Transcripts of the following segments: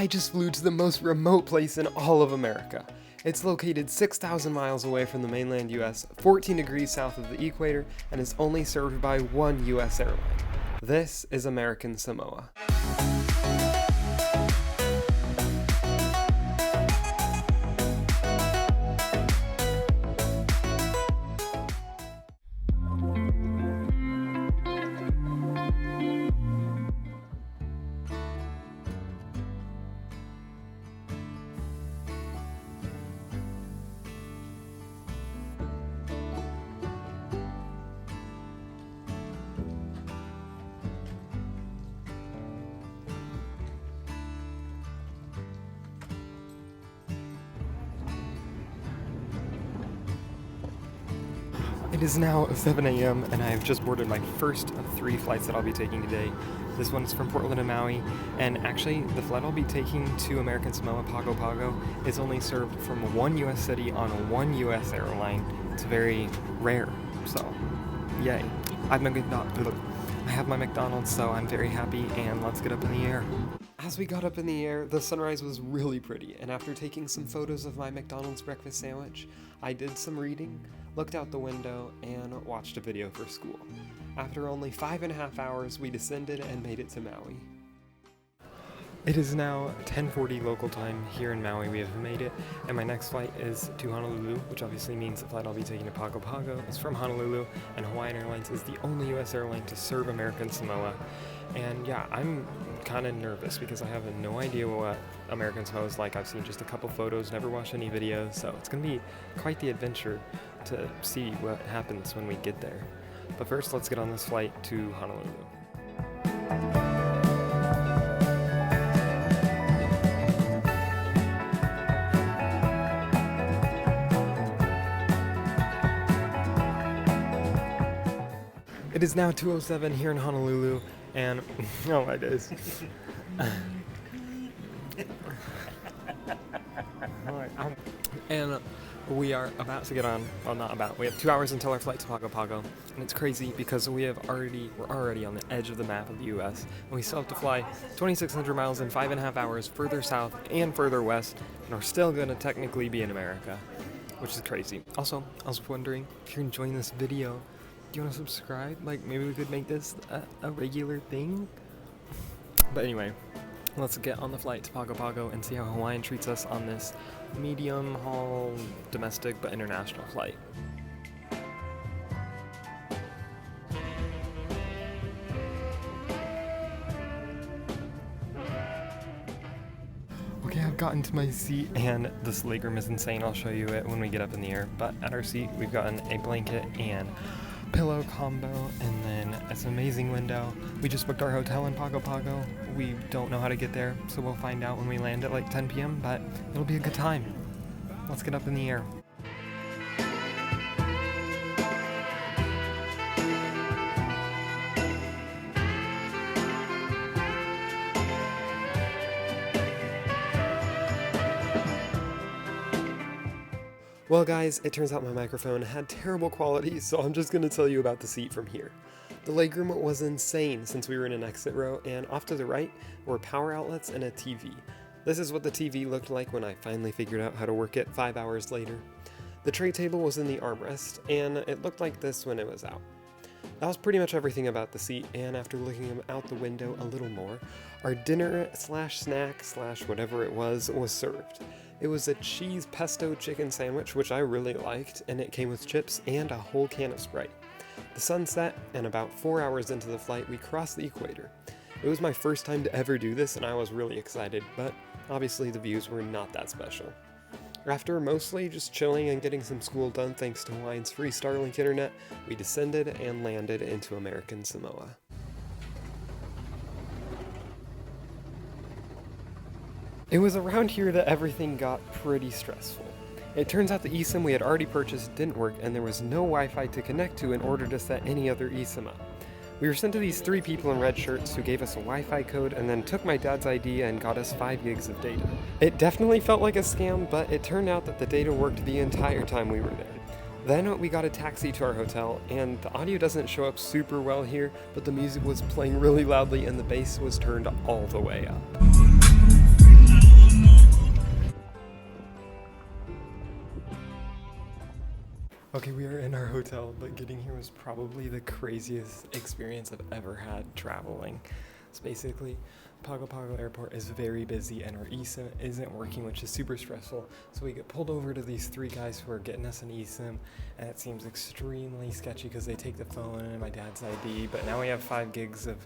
I just flew to the most remote place in all of America. It's located 6,000 miles away from the mainland US, 14 degrees south of the equator, and is only served by one US airline. This is American Samoa. It is now 7 a.m. and I have just boarded my first of 3 flights that I'll be taking today. This one's from Portland to Maui, and actually the flight I'll be taking to American Samoa, Pago Pago, is only served from one US city on one US airline. It's very rare, so yay. I have my McDonald's, so I'm very happy, and let's get up in the air. As we got up in the air, the sunrise was really pretty, and after taking some photos of my McDonald's breakfast sandwich, I did some reading, looked out the window, and watched a video for school. After only 5.5 hours, we descended and made it to Maui. It is now 10:40 local time here in Maui. We have made it, and my next flight is to Honolulu, which obviously means the flight I'll be taking to Pago Pago is from Honolulu, and Hawaiian Airlines is the only US airline to serve American Samoa. And yeah, I'm kind of nervous because I have no idea what American Samoa is like. I've seen just a couple photos, never watched any videos, so it's going to be quite the adventure to see what happens when we get there. But first, let's get on this flight to Honolulu. It is now 2:07 here in Honolulu, and oh my days. And we are about to get on, well, not about, we have 2 hours until our flight to Pago Pago, and it's crazy because we're already on the edge of the map of the US, and we still have to fly 2,600 miles in 5.5 hours further south and further west, and we're still gonna technically be in America, which is crazy. Also, I was wondering if you're enjoying this video, do you want to subscribe? Like, maybe we could make this a regular thing? But anyway, let's get on the flight to Pago Pago and see how Hawaiian treats us on this medium haul, domestic but international flight. Okay, I've gotten to my seat, and this legroom is insane. I'll show you it when we get up in the air. But at our seat, we've gotten a blanket and pillow combo, and then it's an amazing window. We just booked our hotel in Pago Pago. We don't know how to get there, so we'll find out when we land at like 10 p.m., but it'll be a good time. Let's get up in the air. Well guys, it turns out my microphone had terrible quality, so I'm just going to tell you about the seat from here. The legroom was insane since we were in an exit row, and off to the right were power outlets and a TV. This is what the TV looked like when I finally figured out how to work it 5 hours later. The tray table was in the armrest, and it looked like this when it was out. That was pretty much everything about the seat, and after looking out the window a little more, our dinner slash snack slash whatever it was served. It was a cheese pesto chicken sandwich, which I really liked, and it came with chips and a whole can of Sprite. The sun set, and about 4 hours into the flight, we crossed the equator. It was my first time to ever do this, and I was really excited, but obviously the views were not that special. After mostly just chilling and getting some school done thanks to Hawaiian's free Starlink internet, we descended and landed into American Samoa. It was around here that everything got pretty stressful. It turns out the eSIM we had already purchased didn't work, and there was no Wi-Fi to connect to in order to set any other eSIM up. We were sent to these 3 people in red shirts who gave us a Wi-Fi code and then took my dad's ID and got us 5 gigs of data. It definitely felt like a scam, but it turned out that the data worked the entire time we were there. Then we got a taxi to our hotel, and the audio doesn't show up super well here, but the music was playing really loudly and the bass was turned all the way up. Okay, we are in our hotel, but getting here was probably the craziest experience I've ever had traveling. So basically, Pago Pago Airport is very busy and our eSIM isn't working, which is super stressful. So we get pulled over to these three guys who are getting us an eSIM, and it seems extremely sketchy because they take the phone and my dad's ID, but now we have 5 gigs of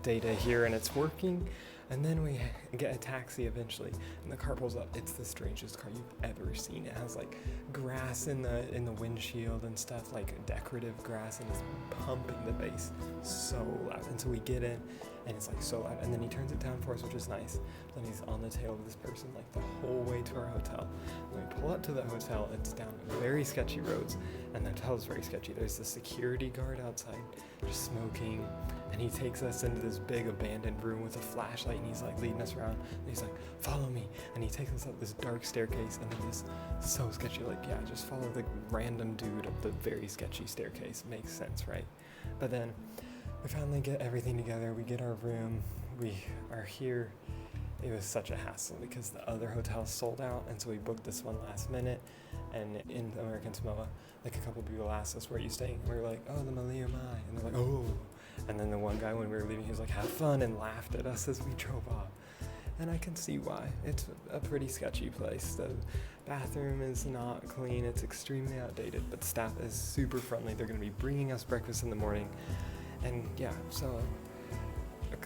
data here and it's working. And then we get a taxi eventually, and the car pulls up. It's the strangest car you've ever seen. It has like grass in the windshield and stuff, like decorative grass, and it's pumping the bass so loud. And so we get in, and it's like so loud. And then he turns it down for us, which is nice. Then he's on the tail of this person like the whole way to our hotel. When we pull up to the hotel, it's down very sketchy roads, and the hotel is very sketchy. There's the security guard outside just smoking, and he takes us into this big abandoned room with a flashlight, and he's like leading us around, and he's like, follow me, and he takes us up this dark staircase, and it is so sketchy. Like, yeah, just follow the random dude up the very sketchy staircase. Makes sense, right? But then we finally get everything together. We get our room, we are here. It was such a hassle because the other hotels sold out, and so we booked this one last minute. And in American Samoa, like a couple people asked us, where are you staying? And we were like, oh, the Maui. And they're like, oh. And then the one guy, when we were leaving, he was like, have fun, and laughed at us as we drove off. And I can see why. It's a pretty sketchy place. The bathroom is not clean. It's extremely outdated, but the staff is super friendly. They're going to be bringing us breakfast in the morning. And yeah, so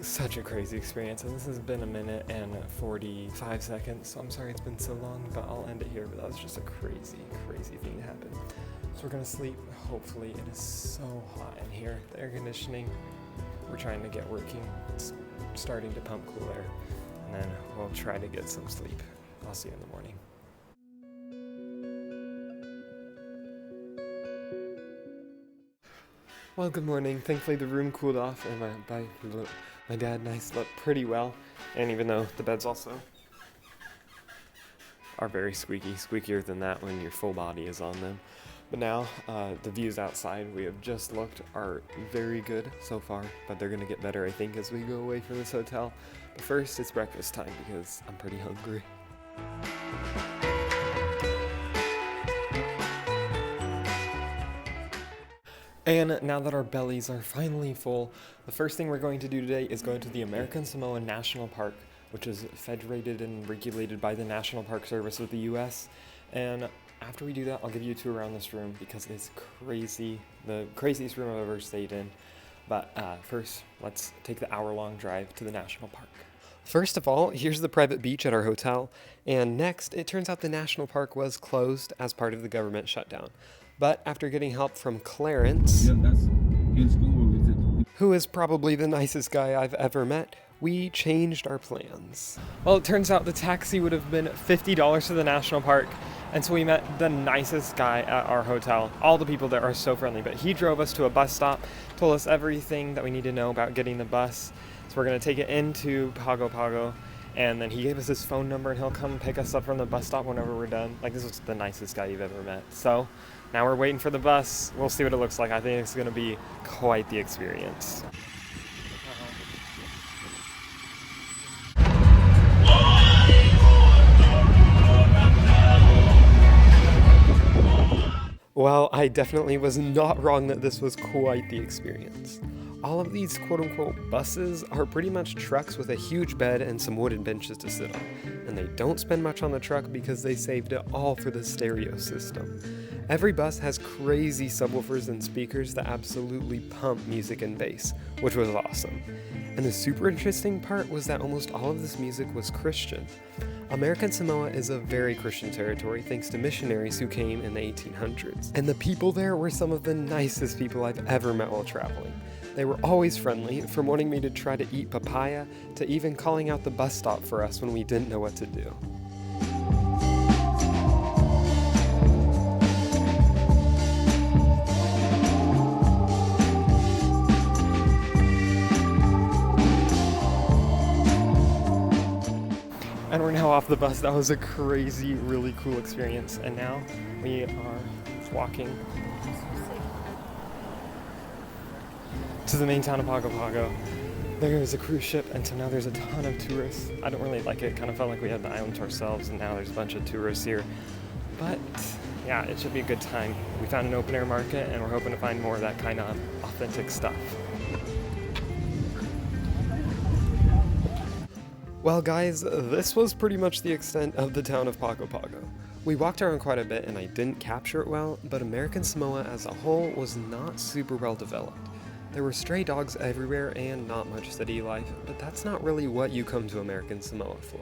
such a crazy experience. And this has been 1 minute and 45 seconds. So I'm sorry it's been so long, but I'll end it here. But that was just a crazy, crazy thing to happen. So we're going to sleep. Hopefully. It is so hot in here. The air conditioning, we're trying to get working. It's starting to pump cool air. And then we'll try to get some sleep. I'll see you in the morning. Well, good morning. Thankfully the room cooled off, and my dad and I slept pretty well. And even though the beds also are very squeaky, squeakier than that when your full body is on them. But now the views outside we have just looked are very good so far, but they're gonna get better, I think, as we go away from this hotel. But first, it's breakfast time because I'm pretty hungry. And now that our bellies are finally full, the first thing we're going to do today is go to the American Samoa National Park, which is federated and regulated by the National Park Service of the US. And after we do that, I'll give you a tour around this room because it's crazy, the craziest room I've ever stayed in. But first, let's take the hour-long drive to the national park. First of all, here's the private beach at our hotel. And next, it turns out the national park was closed as part of the government shutdown. But after getting help from Clarence, who is probably the nicest guy I've ever met, we changed our plans. Well, it turns out the taxi would have been $50 to the national park, and so we met the nicest guy at our hotel. All the people there are so friendly, but he drove us to a bus stop, told us everything that we need to know about getting the bus. So we're gonna take it into Pago Pago, and then he gave us his phone number, and he'll come pick us up from the bus stop whenever we're done. Like, this was the nicest guy you've ever met. So now we're waiting for the bus. We'll see what it looks like. I think it's gonna be quite the experience. Well, I definitely was not wrong that this was quite the experience. All of these quote-unquote buses are pretty much trucks with a huge bed and some wooden benches to sit on. And they don't spend much on the truck because they saved it all for the stereo system. Every bus has crazy subwoofers and speakers that absolutely pump music and bass, which was awesome. And the super interesting part was that almost all of this music was Christian. American Samoa is a very Christian territory thanks to missionaries who came in the 1800s. And the people there were some of the nicest people I've ever met while traveling. They were always friendly, from wanting me to try to eat papaya to even calling out the bus stop for us when we didn't know what to do. And we're now off the bus. That was a crazy, really cool experience. And now we are walking to the main town of Pago Pago. There is a cruise ship, and so now there's a ton of tourists. I don't really like it. Kind of felt like we had the island to ourselves, and now there's a bunch of tourists here. But yeah, it should be a good time. We found an open air market and we're hoping to find more of that kind of authentic stuff. Well guys, this was pretty much the extent of the town of Pago Pago. We walked around quite a bit and I didn't capture it well, but American Samoa as a whole was not super well developed. There were stray dogs everywhere and not much city life, but that's not really what you come to American Samoa for.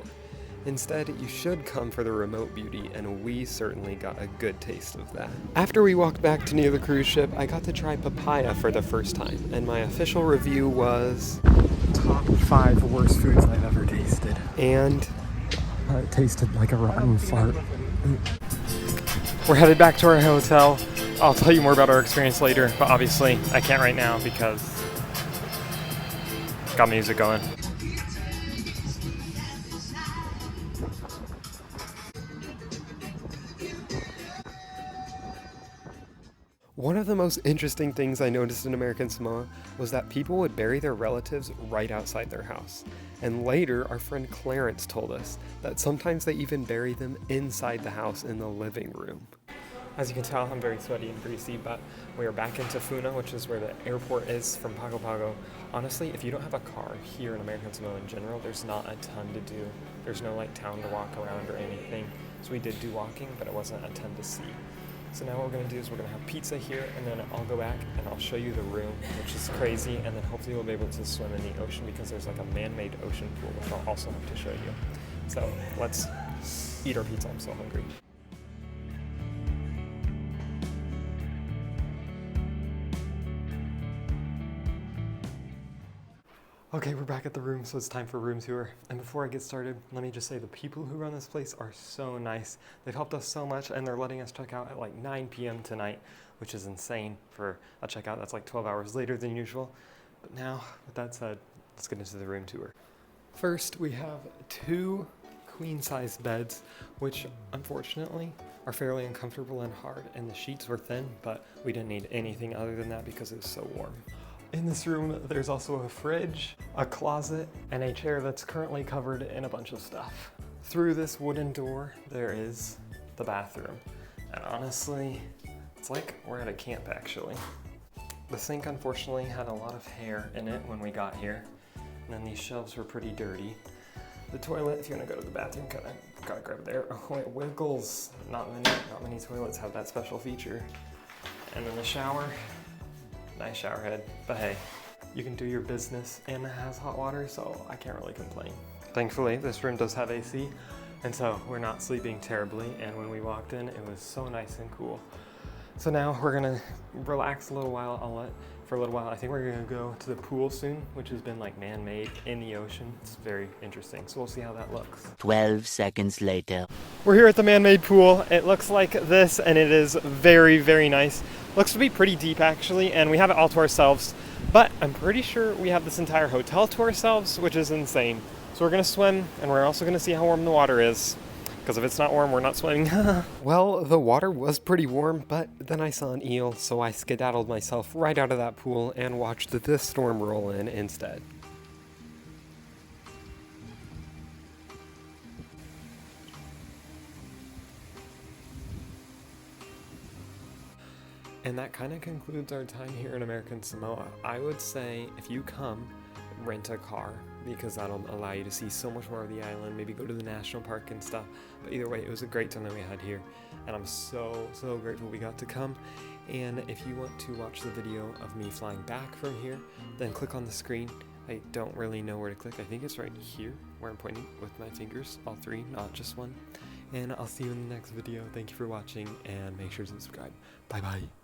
Instead, you should come for the remote beauty, and we certainly got a good taste of that. After we walked back to near the cruise ship, I got to try papaya for the first time, and my official review was top 5 worst foods I've ever tasted. And it tasted like a rotten fart. We're headed back to our hotel. I'll tell you more about our experience later, but obviously I can't right now because got music going. One of the most interesting things I noticed in American Samoa was that people would bury their relatives right outside their house. And later, our friend Clarence told us that sometimes they even bury them inside the house in the living room. As you can tell, I'm very sweaty and greasy, but we are back into Funa, which is where the airport is from Pago Pago. Honestly, if you don't have a car here in American Samoa in general, there's not a ton to do. There's no like town to walk around or anything. So we did do walking, but it wasn't a ton to see. So now what we're going to do is we're going to have pizza here, and then I'll go back and I'll show you the room, which is crazy, and then hopefully we'll be able to swim in the ocean because there's like a man-made ocean pool, which I'll also have to show you. So let's eat our pizza. I'm so hungry. Okay, we're back at the room, so it's time for room tour. And before I get started, let me just say the people who run this place are so nice. They've helped us so much, and they're letting us check out at like 9 p.m. tonight, which is insane for a checkout that's like 12 hours later than usual. But now, with that said, let's get into the room tour. First, we have 2 queen-size beds, which unfortunately are fairly uncomfortable and hard, and the sheets were thin, but we didn't need anything other than that because it was so warm. In this room, there's also a fridge, a closet, and a chair that's currently covered in a bunch of stuff. Through this wooden door, there is the bathroom. And honestly, it's like we're at a camp actually. The sink unfortunately had a lot of hair in it when we got here. And then these shelves were pretty dirty. The toilet, if you want to go to the bathroom, gotta grab there. Oh, it wiggles. Not many toilets have that special feature. And then the shower. Nice shower head, but hey, you can do your business and it has hot water, so I can't really complain. Thankfully, this room does have AC, and so we're not sleeping terribly, and when we walked in, it was so nice and cool. So now we're gonna relax a little while. For a little while. I think we're gonna go to the pool soon, which has been like man-made in the ocean. It's very interesting, so we'll see how that looks. 12 seconds later. We're here at the man-made pool. It looks like this, and it is very, very nice. Looks to be pretty deep actually, and we have it all to ourselves, but I'm pretty sure we have this entire hotel to ourselves, which is insane. So we're gonna swim, and we're also gonna see how warm the water is. Because if it's not warm, we're not swimming. Well, the water was pretty warm, but then I saw an eel, so I skedaddled myself right out of that pool and watched this storm roll in instead. And that kind of concludes our time here in American Samoa. I would say if you come, rent a car, because that'll allow you to see so much more of the island, maybe go to the national park and stuff. But either way, it was a great time that we had here, and I'm so grateful we got to come. And if you want to watch the video of me flying back from here, then click on the screen. I don't really know where to click. I think it's right here where I'm pointing with my fingers, all 3, not just 1. And I'll see you in the next video. Thank you for watching, and make sure to subscribe. Bye bye.